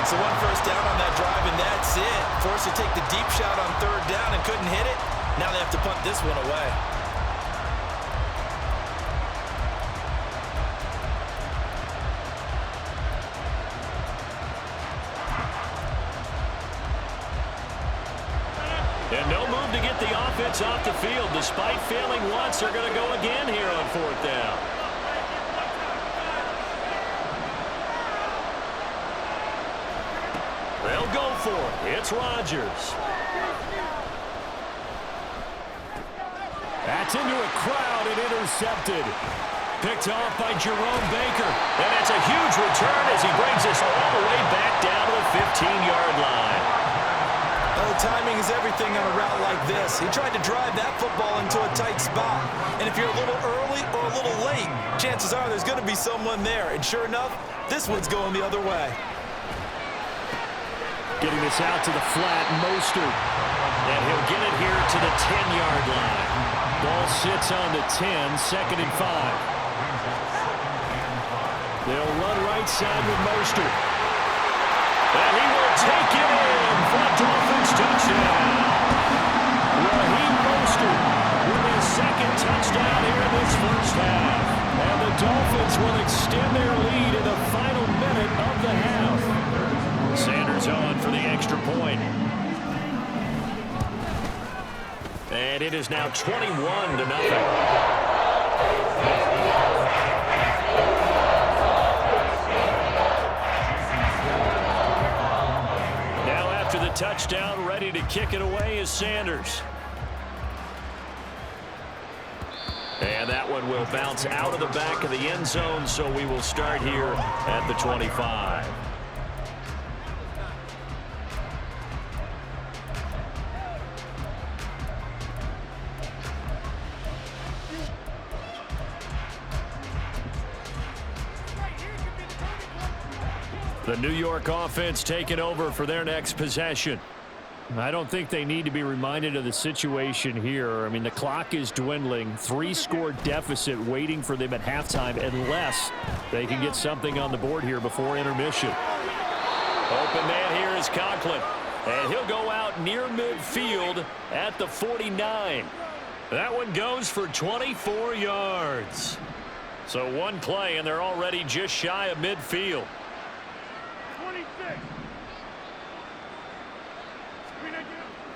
So one first down on that drive, and that's it. Forced to take the deep shot on third down and couldn't hit it. Now they have to punt this one away. And no move to get the offense off the field. Despite failing once, they're going to go again here on fourth down. They'll go for it. It's Rodgers. That's into a crowd and intercepted. Picked off by Jerome Baker. And it's a huge return as he brings us all the way back down to the 15-yard line. Oh, timing is everything on a route like this. He tried to drive that football into a tight spot. And if you're a little early or a little late, chances are there's going to be someone there. And sure enough, this one's going the other way. Getting this out to the flat, Mostert. And he'll get it here to the 10-yard line. Ball sits on the 10, 2nd and 5. They'll run right side with Mostert. And he will take it in for a Dolphins touchdown. Raheem Mostert with his second touchdown here in this first half. And the Dolphins will extend their lead in the final minute of the half. Sanders on for the extra point. And it is now 21-0. After the touchdown, ready to kick it away is Sanders. And that one will bounce out of the back of the end zone, so we will start here at the 25. The New York offense taking over for their next possession. I don't think they need to be reminded of the situation here. I mean, the clock is dwindling. 3-score deficit waiting for them at halftime unless they can get something on the board here before intermission. Open man here is Conklin. And he'll go out near midfield at the 49. That one goes for 24 yards. So one play, and they're already just shy of midfield.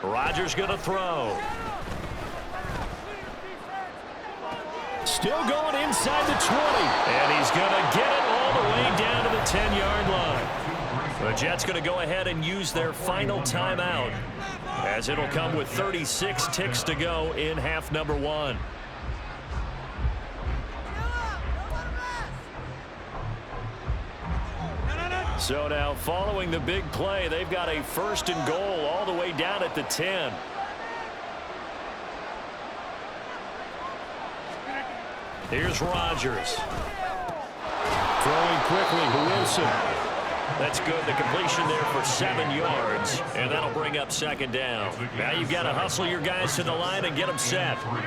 Rodgers going to throw. Still going inside the 20. And he's going to get it all the way down to the 10-yard line. The Jets going to go ahead and use their final timeout, as it'll come with 36 ticks to go in half number 1. So now, following the big play, they've got a 1st and goal all the way down at the 10. Here's Rodgers. Throwing quickly to Wilson. That's good. The completion there for 7 yards, and that'll bring up 2nd down. Now you've got to hustle your guys to the line and get them set. On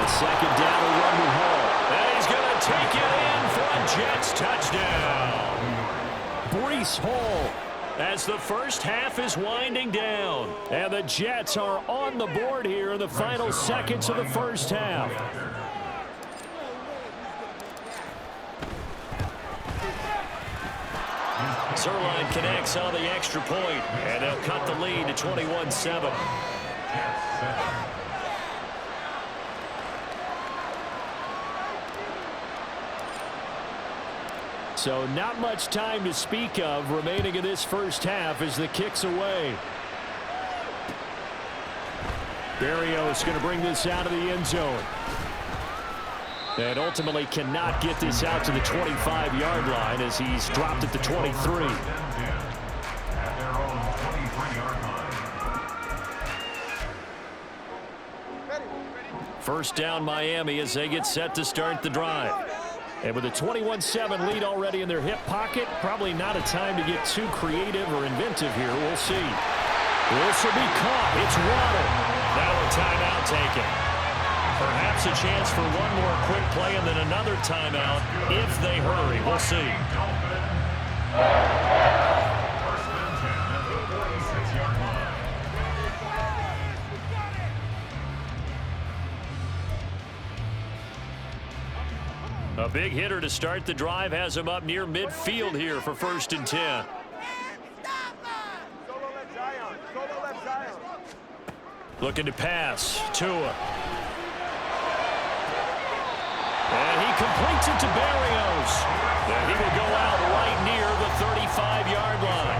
2nd down, a run with Hall. And he's going to take it in for a Jets touchdown. Breece Hall, as the first half is winding down. And the Jets are on the board here in the final seconds of the first half. Zerline connects on the extra point, and they'll cut the lead to 21-7. So not much time to speak of remaining in this first half as the kick's away. Berrios going to bring this out of the end zone. And ultimately cannot get this out to the 25-yard line as he's dropped at the 23. First down Miami as they get set to start the drive. And with a 21-7 lead already in their hip pocket, probably not a time to get too creative or inventive here. We'll see. This will be caught. It's Waddle. Now a timeout taken. Perhaps a chance for one more quick play and then another timeout if they hurry. We'll see. A big hitter to start the drive has him up near midfield here for 1st and 10. Looking to pass. Tua. And he completes it to Berrios. And he will go out right near the 35-yard line.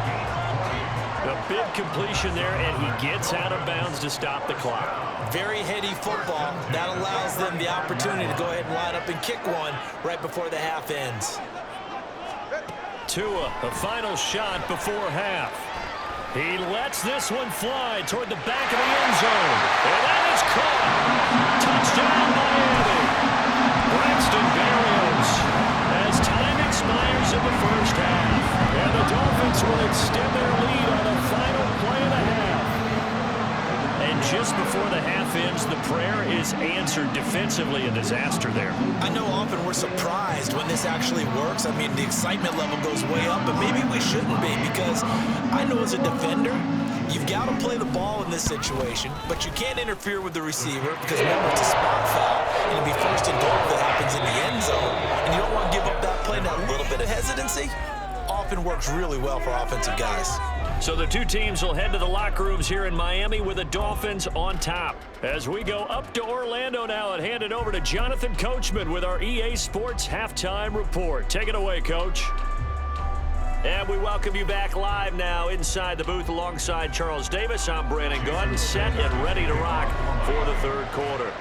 A big completion there, and he gets out of bounds to stop the clock. Very heady football. That allows them the opportunity to go ahead and line up and kick one right before the half ends. Tua, a final shot before half. He lets this one fly toward the back of the end zone. And that is caught. Touchdown, Miami. Braxton Berrios. As time expires in the first half. And the Dolphins will extend their lead on the final play of the half. And just before the half ends, the prayer is answered defensively. A disaster there. I know often we're surprised when this actually works. I mean, the excitement level goes way up, but maybe we shouldn't be, because I know as a defender, you've got to play the ball in this situation, but you can't interfere with the receiver because, remember, it's a spot foul, and it'll be 1st and goal if that happens in the end zone, and you don't want to give up that play. Now, a little bit of hesitancy often works really well for offensive guys. So the two teams will head to the locker rooms here in Miami with the Dolphins on top. As we go up to Orlando now and hand it over to Jonathan Coachman with our EA Sports Halftime Report. Take it away, Coach. And we welcome you back live now inside the booth alongside Charles Davis. I'm Brandon Gordon, set and ready to rock for the third quarter.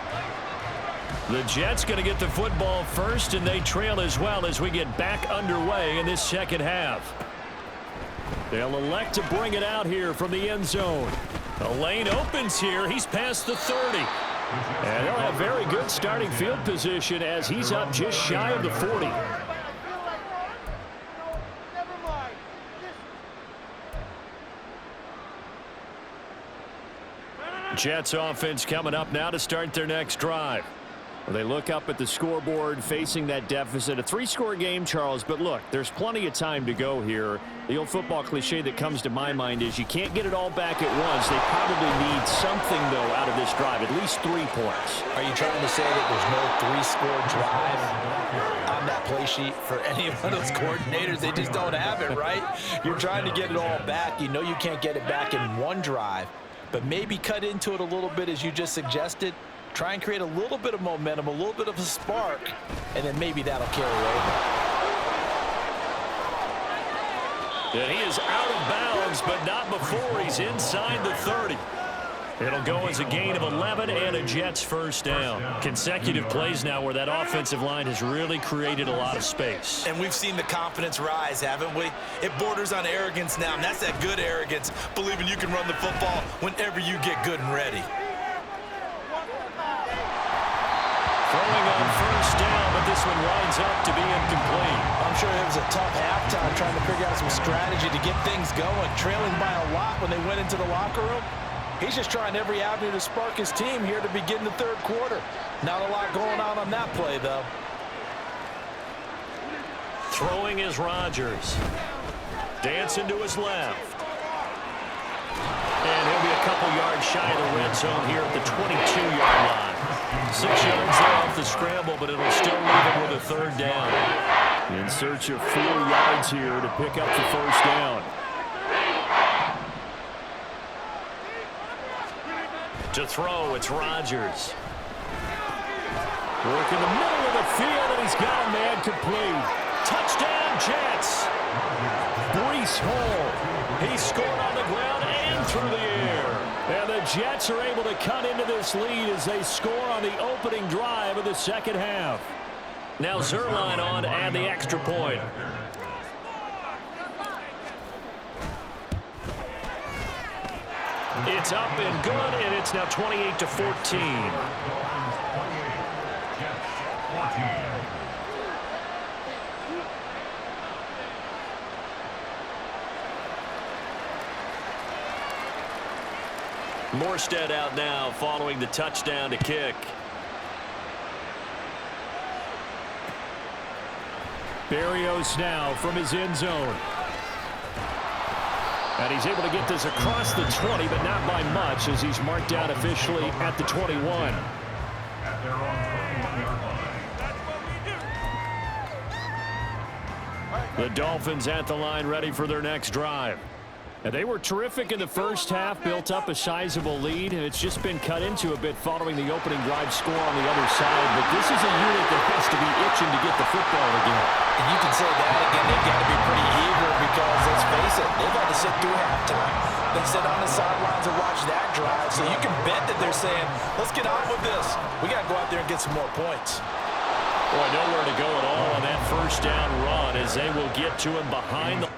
The Jets going to get the football first, and they trail as well as we get back underway in this second half. They'll elect to bring it out here from the end zone. A lane opens here. He's past the 30. And they'll have very good starting field position as he's up just shy of the 40. Jets offense coming up now to start their next drive. They look up at the scoreboard facing that deficit. A 3-score game, Charles, but look, there's plenty of time to go here. The old football cliche that comes to my mind is you can't get it all back at once. They probably need something, though, out of this drive, at least 3 points. Are you trying to say that there's no 3-score drive on that play sheet for any of those coordinators? They just don't have it, right? You're trying to get it all back. You know you can't get it back in one drive, but maybe cut into it a little bit as you just suggested. Try and create a little bit of momentum, a little bit of a spark, and then maybe that'll carry over. And he is out of bounds, but not before he's inside the 30. It'll go as a gain of 11 and a Jets first down. Consecutive plays now where that offensive line has really created a lot of space. And we've seen the confidence rise, haven't we? It borders on arrogance now, and that's that good arrogance, believing you can run the football whenever you get good and ready. Throwing on first down, but this one winds up to be incomplete. I'm sure it was a tough halftime trying to figure out some strategy to get things going, trailing by a lot when they went into the locker room. He's just trying every avenue to spark his team here to begin the third quarter. Not a lot going on that play, though. Throwing is Rodgers. Dancing to his left. And he'll be a couple yards shy of the red zone here at the 22-yard line. 6 yards there off the scramble, but it'll still leave him with a third down. In search of 4 yards here to pick up the first down. To throw, it's Rodgers. Work in the middle of the field, and he's got a man complete. Touchdown, Jets. Breece Hall. He scored on the ground and through the air. And the Jets are able to cut into this lead as they score on the opening drive of the second half. Now Zerline on to add the extra point. It's up and good, and it's now 28-14. Morstead out now following the touchdown to kick. Berrios now from his end zone. And he's able to get this across the 20, but not by much, as he's marked down officially at the 21. The Dolphins at the line, ready for their next drive. And they were terrific in the first half, built up a sizable lead, and it's just been cut into a bit following the opening drive score on the other side. But this is a unit that has to be itching to get the football again. And you can say that again, they've got to be pretty eager because, let's face it, they've had to sit through halftime. They sit on the sidelines and watch that drive, so you can bet that they're saying, let's get on with this. We got to go out there and get some more points. Boy, nowhere to go at all on that first down run as they will get to him behind the...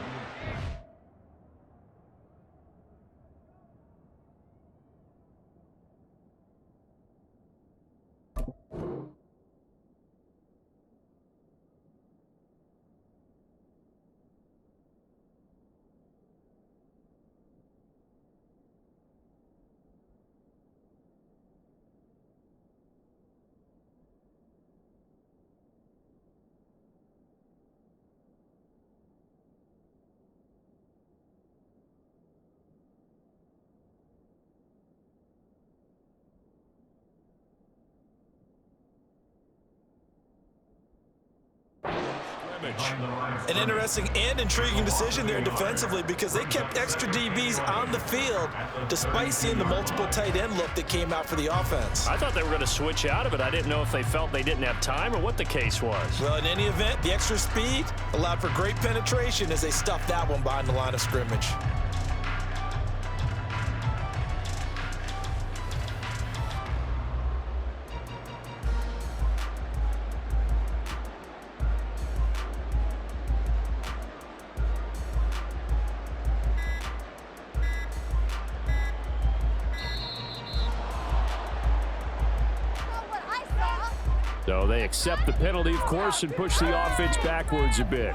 An interesting and intriguing decision there defensively because they kept extra DBs on the field despite seeing the multiple tight end look that came out for the offense. I thought they were going to switch out of it. I didn't know if they felt they didn't have time or what the case was. Well, in any event, the extra speed allowed for great penetration as they stuffed that one behind the line of scrimmage. So they accept the penalty, of course, and push the offense backwards a bit.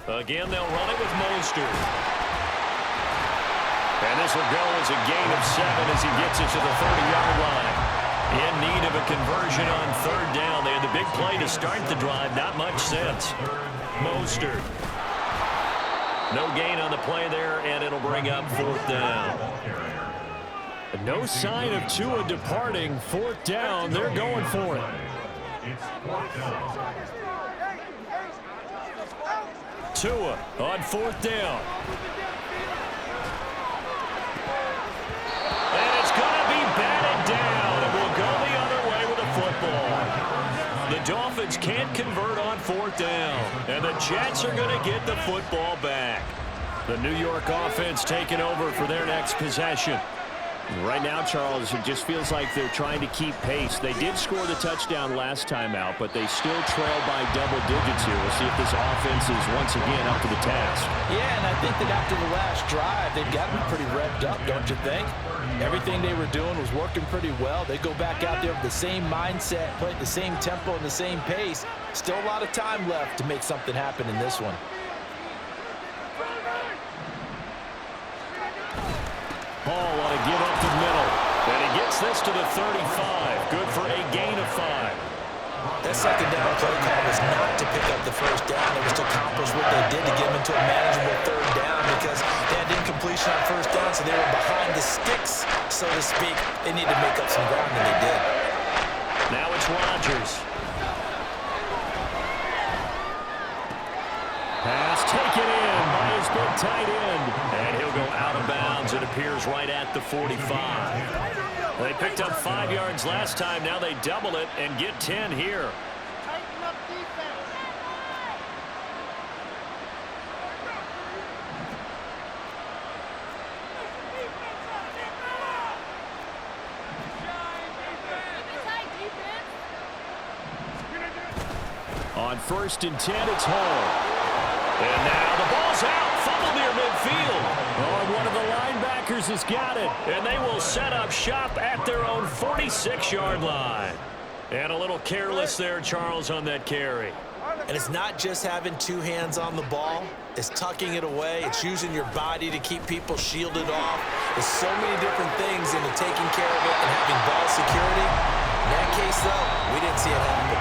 Again, they'll run it with Mostert. And this will go as a gain of 7 as he gets it to the 30-yard line. In need of a conversion on third down. They had the big play to start the drive. Not much sense. Mostert. No gain on the play there, and it'll bring up fourth down. No sign of Tua departing. Fourth down. They're going for it. Tua on fourth down. And it's going to be batted down. It will go the other way with a football. The Dolphins can't convert on fourth down. And the Jets are going to get the football back. The New York offense taking over for their next possession. Right now, Charles, it just feels like they're trying to keep pace. They did score the touchdown last time out, but they still trail by double digits here. We'll see if this offense is once again up to the task. Yeah, and I think that after the last drive, they've gotten pretty revved up, don't you think? Everything they were doing was working pretty well. They go back out there with the same mindset, play at the same tempo and the same pace. Still a lot of time left to make something happen in this one. Hall on a give up the middle. And he gets this to the 35. Good for a gain of 5. That second down play call was not to pick up the first down. It was to accomplish what they did to get them into a manageable third down because they had incompletion on first down, so they were behind the sticks, so to speak. They needed to make up some ground, and they did. Now it's Rodgers. Pass taken in by his big tight end. And he'll go out of bounds. It appears right at the 45. They picked up 5 yards last time. Now they double it and get 10 here. Tighten up defense. On 1st and 10, it's Hall. And now the ball's out. Fumble near midfield. Oh, one of the linebackers has got it. And they will set up shop at their own 46-yard line. And a little careless there, Charles, on that carry. And it's not just having two hands on the ball. It's tucking it away. It's using your body to keep people shielded off. There's so many different things into taking care of it and having ball security. In that case, though, we didn't see it happen.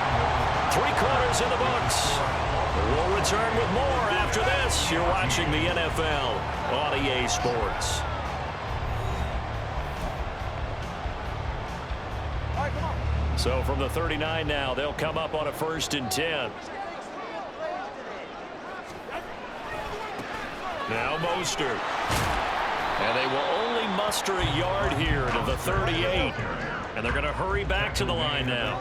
3 quarters in the books. We'll return with more after this. You're watching the NFL on EA Sports. So from the 39 now, they'll come up on a 1st and 10. Now Mostert. And they will only muster a yard here to the 38. And they're going to hurry back to the line now.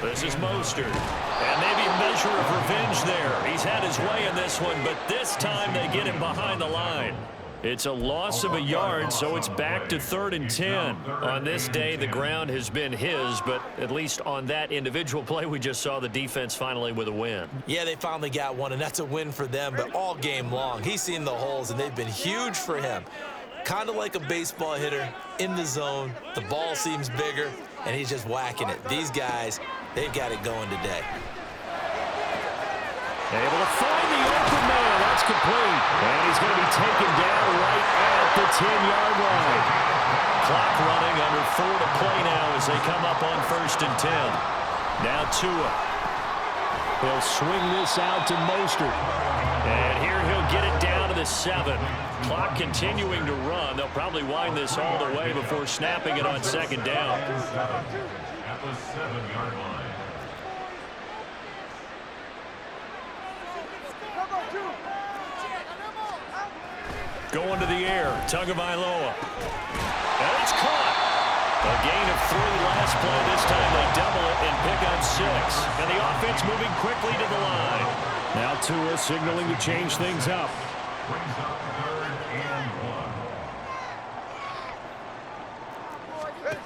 This is Mostert. And maybe a measure of revenge there. He's had his way in this one, but this time they get him behind the line. It's a loss of a yard, so it's back to 3rd and 10. On this day, the ground has been his, but at least on that individual play, we just saw the defense finally with a win. Yeah, they finally got one, and that's a win for them, but all game long, he's seen the holes, and they've been huge for him. Kind of like a baseball hitter in the zone. The ball seems bigger, and he's just whacking it. These guys, they've got it going today. Able to find the open man. That's complete. And he's going to be taken down right at the 10-yard line. Clock running, under 4 to play now as they come up on 1st and 10. Now Tua. He'll swing this out to Mostert. And here he'll get it down to the 7. Clock continuing to run. They'll probably wind this all the way before snapping it on 2nd down. At the 7-yard line. Going to the air, Tagovailoa. And it's caught. A gain of 3 last play. This time they double it and pick up 6. And the offense moving quickly to the line. Now Tua signaling to change things up. Brings up 3rd and 1.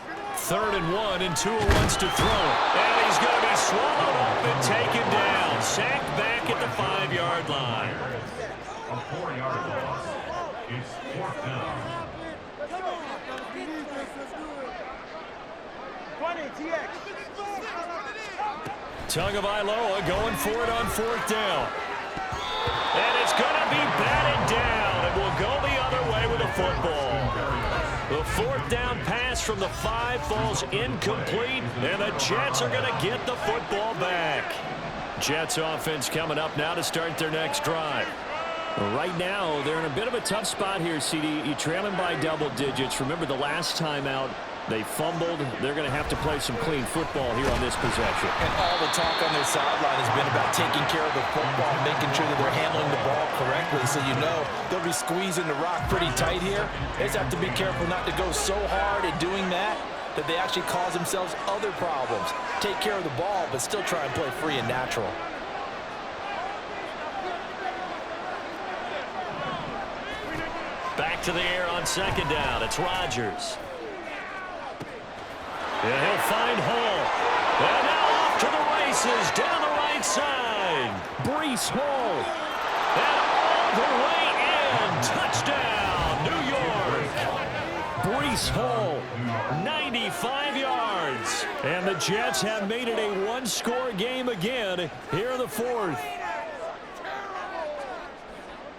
3rd and 1, and Tua wants to throw it. And he's going to be swallowed up and taken down. Sacked back at the 5-yard line. A 4-yard loss. It's 4th down. Tagovailoa going for it on 4th down. And it's going to be batted down. It will go the other way with the football. The 4th down pass from the 5 falls incomplete, and the Jets are going to get the football back. Jets offense coming up now to start their next drive. Right now, they're in a bit of a tough spot here, CD. You're trailing by double digits. Remember the last time out, they fumbled. They're going to have to play some clean football here on this possession. And all the talk on their sideline has been about taking care of the football, making sure that they're handling the ball correctly. So you know they'll be squeezing the rock pretty tight here. They just have to be careful not to go so hard at doing that they actually cause themselves other problems. Take care of the ball, but still try and play free and natural. Back to the air on 2nd down. It's Rodgers. And he'll find Hall. And now off to the races down the right side. Breece Hall. And all the way in. Touchdown, New York. Breece Hall, 95 yards. And the Jets have made it a one-score game again here in the 4th.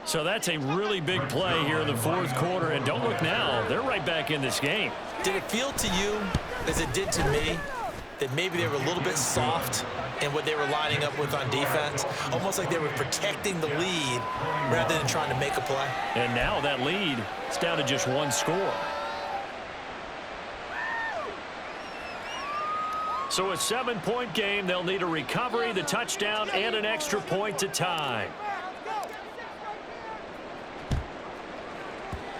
So that's a really big play here in the 4th quarter. And don't look now. They're right back in this game. Did it feel to you, as it did to me, that maybe they were a little bit soft in what they were lining up with on defense? Almost like they were protecting the lead rather than trying to make a play. And now that lead is down to just 1 score. So a 7-point game. They'll need a recovery, the touchdown, and an extra point to tie.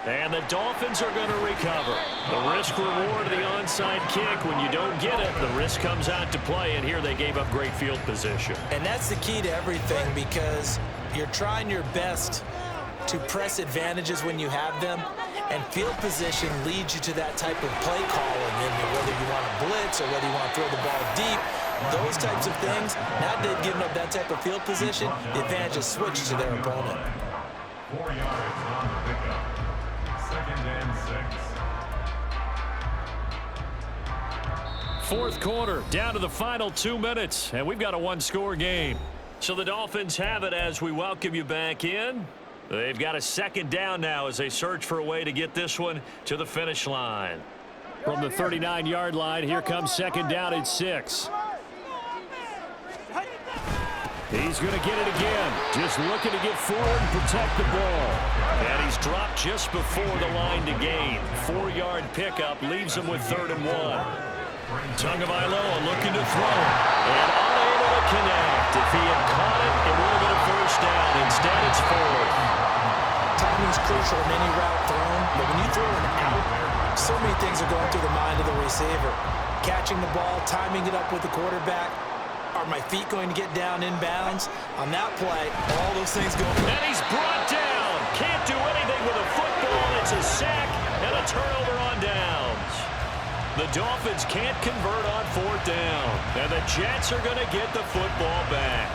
And the Dolphins are going to recover. The risk-reward of the onside kick. When you don't get it, the risk comes out to play, and here they gave up great field position. And that's the key to everything, because you're trying your best to press advantages when you have them, and field position leads you to that type of play calling, and whether you want to blitz or whether you want to throw the ball deep, those types of things. Now they've given up that type of field position, the advantage is switched to their opponent. 4 yards on the pickup. 2nd and 6. Fourth quarter, down to the final 2 minutes, and we've got a one-score game. So the Dolphins have it as we welcome you back in. They've got a second down now as they search for a way to get this one to the finish line. From the 39-yard line, here comes second down at 6. He's going to get it again. Just looking to get forward and protect the ball. And he's dropped just before the line to gain. 4-yard pickup leaves him with 3rd and 1. Tagovailoa looking to throw and unable to connect. If he had caught it, it would have been a first down. Instead, it's 4th. Timing's crucial in any route thrown, but when you throw an out, so many things are going through the mind of the receiver. Catching the ball, timing it up with the quarterback. Are my feet going to get down in bounds? On that play, all those things go. And he's brought down. Can't do anything with a football. It's a sack and a turnover on downs. The Dolphins can't convert on 4th down. And the Jets are going to get the football back.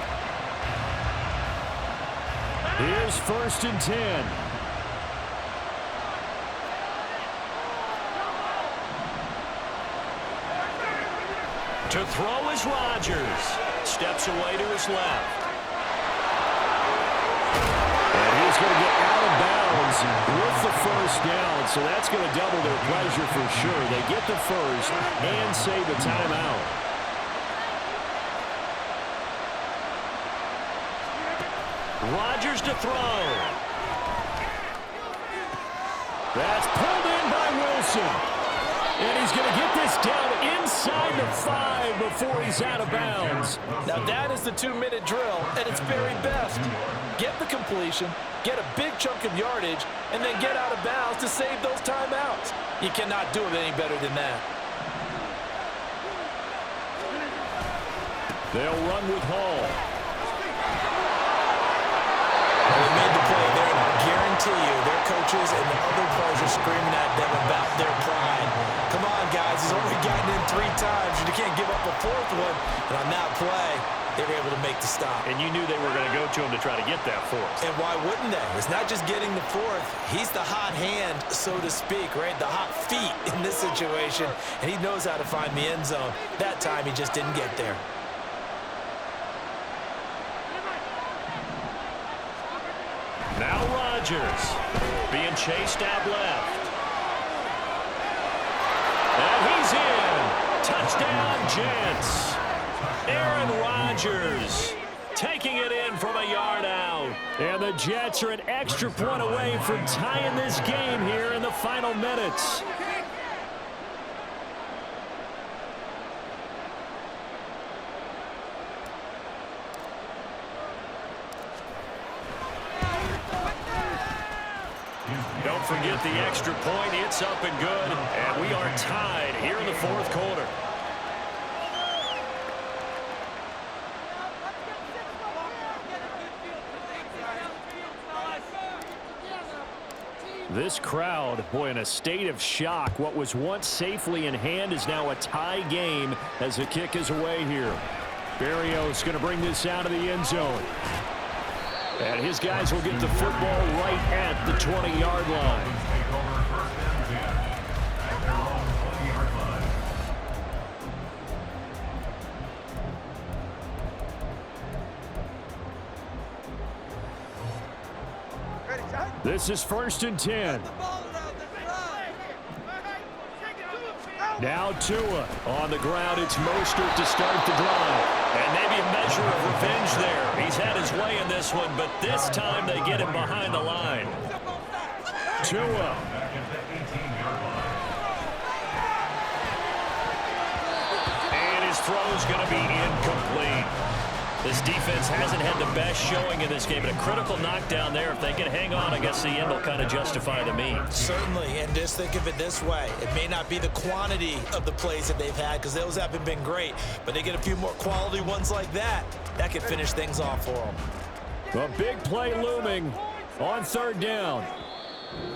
Here's 1st and 10. To throw is Rodgers. Steps away to his left. And he's going to get out of bounds with the first down, so that's going to double their pleasure for sure. They get the first and save a timeout. Rodgers to throw. That's pulled in by Wilson. And he's going to get this down inside the 5 before he's out of bounds. Now that is the 2-minute drill at its very best. Get the completion, get a big chunk of yardage, and then get out of bounds to save those timeouts. You cannot do it any better than that. They'll run with Hall. They made the play there, and I guarantee you their coaches and the other players are screaming at them about their pride. Come on, guys. He's only gotten in 3 times, and you can't give up a 4th one. And on that play, they were able to make the stop. And you knew they were going to go to him to try to get that 4th. And why wouldn't they? It's not just getting the 4th. He's the hot hand, so to speak, right? The hot feet in this situation, and he knows how to find the end zone. That time, he just didn't get there. Now Rodgers being chased out left. And he's in. Touchdown, Jets. Aaron Rodgers taking it in from a yard out. And the Jets are an extra point away from tying this game here in the final minutes. Don't forget the extra point. It's up and good. And we are tied here in the 4th quarter. This crowd, boy, in a state of shock. What was once safely in hand is now a tie game as the kick is away here. Berrios going to bring this out of the end zone. And his guys will get the football right at the 20-yard line. This is 1st and 10. Now Tua on the ground. It's Mostert to start the drive. And maybe a measure of revenge there. He's had his way in this one, but this time they get him behind the line. Tua. And his throw's going to be incomplete. This defense hasn't had the best showing in this game, but a critical knockdown there. If they can hang on, I guess the end will kind of justify the means. Certainly, and just think of it this way. It may not be the quantity of the plays that they've had because those haven't been great, but they get a few more quality ones like that. That could finish things off for them. A big play looming on 3rd down.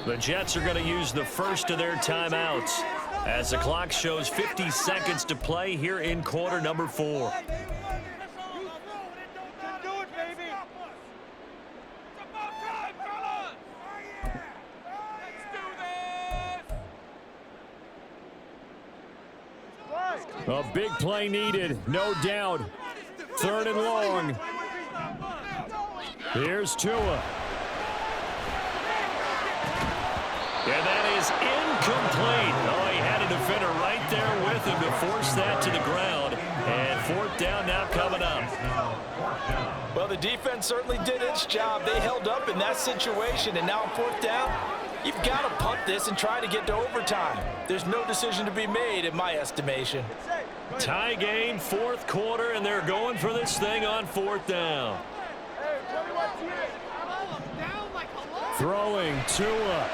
The Jets are going to use the first of their timeouts as the clock shows 50 seconds to play here in quarter number 4. A big play needed, no doubt. 3rd and long. Here's Tua. And that is incomplete. Oh, he had a defender right there with him to force that to the ground. And 4th down now coming up. Well, the defense certainly did its job. They held up in that situation, and now on 4th down, you've got to punt this and try to get to overtime. There's no decision to be made in my estimation. Tie game, 4th quarter, and they're going for this thing on 4th down. Throwing Tua.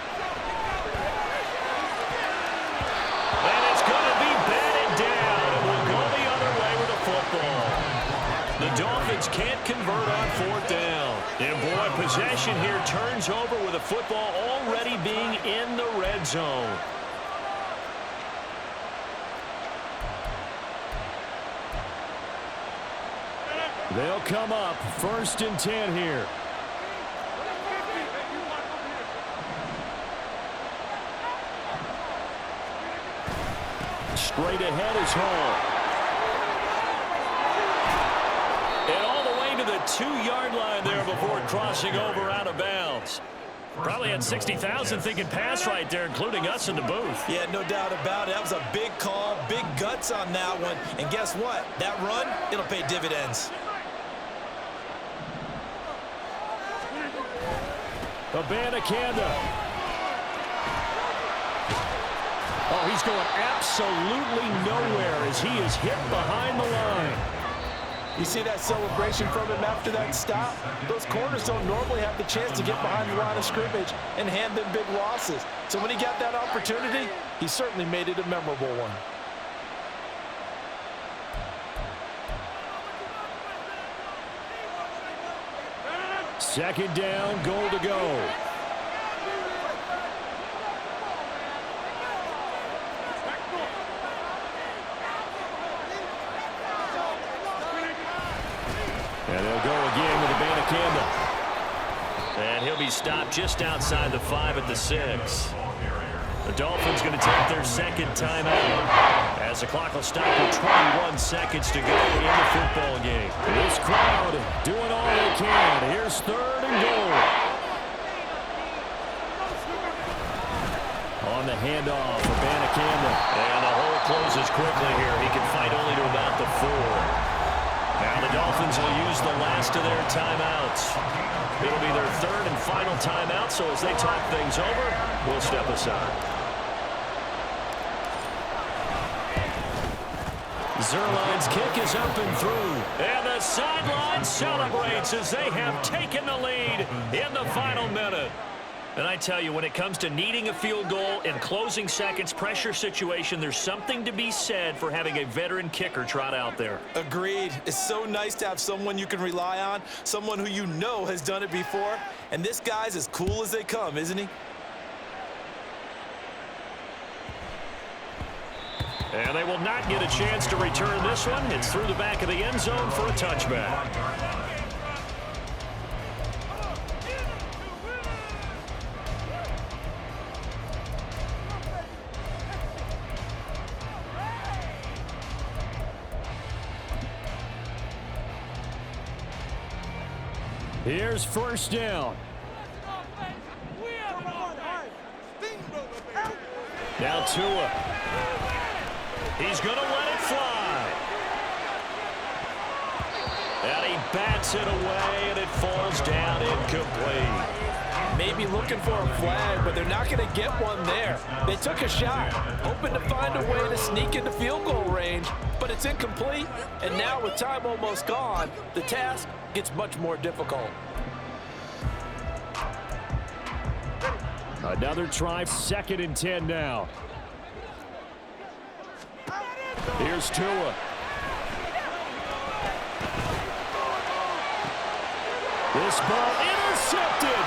And it's going to be batted down, and we'll go the other way with the football. The Dolphins can't convert on 4th down. And boy, possession here turns over with the football already being in the red zone. They'll come up 1st and 10 here. Straight ahead is Hall. And all the way to the 2-yard line there before crossing over out of bounds. Probably had 60,000 thinking pass right there, including us in the booth. Yeah, no doubt about it. That was a big call, big guts on that one. And guess what? That run, it'll pay dividends. Abanikanda. Oh, he's going absolutely nowhere as he is hit behind the line. You see that celebration from him after that stop? Those corners don't normally have the chance to get behind the line of scrimmage and hand them big losses. So when he got that opportunity, he certainly made it a memorable one. Second down, goal to go. And they'll go again with Abanikanda. And he'll be stopped just outside the 5 at the 6. The Dolphins going to take their second timeout as the clock will stop with 21 seconds to go in the football game. This crowd doing all they can. Here's 3rd and goal. On the handoff for Abanikanda. And the hole closes quickly here. He can fight only to about the 4. Now the Dolphins will use the last of their timeouts. It'll be their 3rd and final timeout, so as they talk things over, we'll step aside. Zerline's kick is up and through. And the sideline celebrates as they have taken the lead in the final minute. And I tell you, when it comes to needing a field goal in closing seconds, pressure situation, there's something to be said for having a veteran kicker trot out there. Agreed. It's so nice to have someone you can rely on, someone who you know has done it before. And this guy's as cool as they come, isn't he? And they will not get a chance to return this one. It's through the back of the end zone for a touchback. Here's 1st down. Now Tua. He's going to let it fly. And he bats it away, and it falls down incomplete. Maybe looking for a flag, but they're not going to get one there. They took a shot, hoping to find a way to sneak into field goal range, but it's incomplete. And now with time almost gone, the task gets much more difficult. Another try, 2nd and 10 now. Here's Tua. This ball intercepted.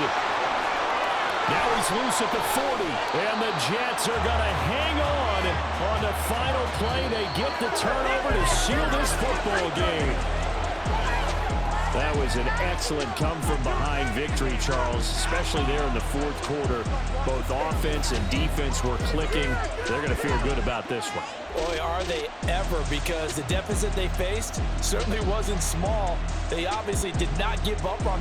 Now he's loose at the 40. And the Jets are going to hang on the final play. They get the turnover to seal this football game. That was an excellent come-from-behind victory, Charles, especially there in the fourth quarter. Both offense and defense were clicking. They're going to feel good about this one. Boy, are they ever, because the deficit they faced certainly wasn't small. They obviously did not give up on